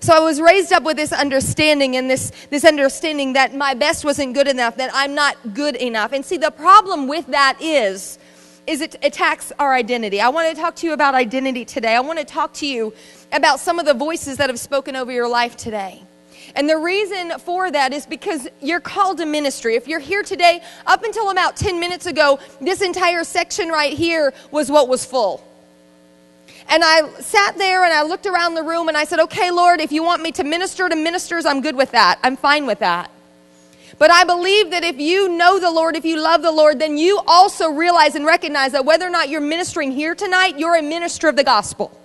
So I was raised up with this understanding and this understanding that my best wasn't good enough, that I'm not good enough. And see, the problem with that is it attacks our identity. I want to talk to you about identity today. I want to talk to you about some of the voices that have spoken over your life today. And the reason for that is because you're called to ministry. If you're here today, up until about 10 minutes ago, this entire section right here was what was full. And I sat there and I looked around the room and I said, okay, Lord, if you want me to minister to ministers, I'm good with that. I'm fine with that. But I believe that if you know the Lord, if you love the Lord, then you also realize and recognize that whether or not you're ministering here tonight, you're a minister of the gospel.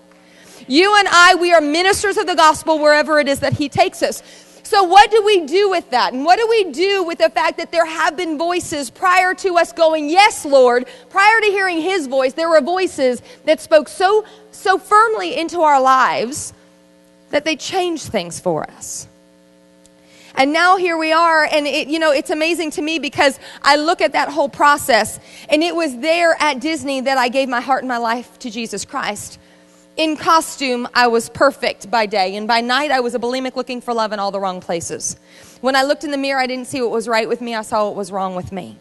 You and I, we are ministers of the gospel wherever it is that He takes us. So what do we do with that? And what do we do with the fact that there have been voices prior to us going, yes, Lord, prior to hearing His voice, there were voices that spoke so firmly into our lives that they changed things for us. And now here we are, and it's amazing to me because I look at that whole process, and it was there at Disney that I gave my heart and my life to Jesus Christ. In costume, I was perfect by day, and by night, I was a bulimic looking for love in all the wrong places. When I looked in the mirror, I didn't see what was right with me. I saw what was wrong with me.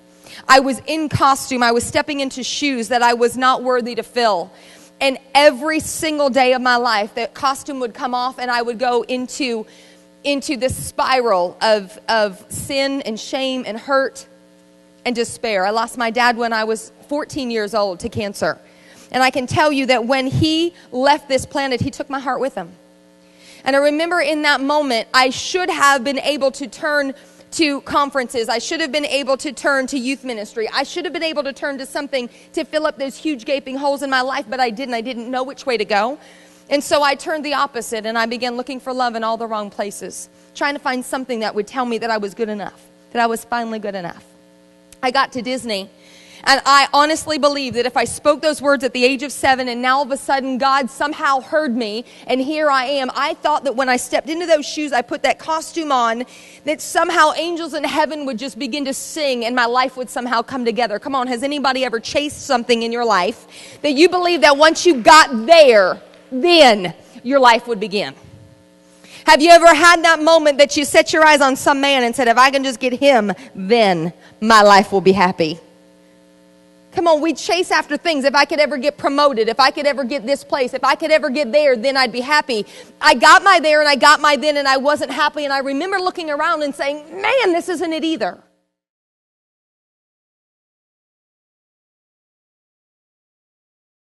I was in costume. I was stepping into shoes that I was not worthy to fill. And every single day of my life, that costume would come off, and I would go into this spiral of sin and shame and hurt and despair. I lost my dad when I was 14 years old to cancer. And I can tell you that when he left this planet, he took my heart with him. And I remember in that moment, I should have been able to turn to conferences. I should have been able to turn to youth ministry. I should have been able to turn to something to fill up those huge gaping holes in my life, but I didn't. I didn't know which way to go. And so I turned the opposite, and I began looking for love in all the wrong places, trying to find something that would tell me that I was good enough, that I was finally good enough. I got to Disney. And I honestly believe that if I spoke those words at the age of 7 and now all of a sudden God somehow heard me and here I am, I thought that when I stepped into those shoes, I put that costume on, that somehow angels in heaven would just begin to sing and my life would somehow come together. Come on, has anybody ever chased something in your life that you believe that once you got there, then your life would begin? Have you ever had that moment that you set your eyes on some man and said, if I can just get him, then my life will be happy? Come on, we chase after things. If I could ever get promoted, if I could ever get this place, if I could ever get there, then I'd be happy. I got my there and I got my then and I wasn't happy. And I remember looking around and saying, man, this isn't it either.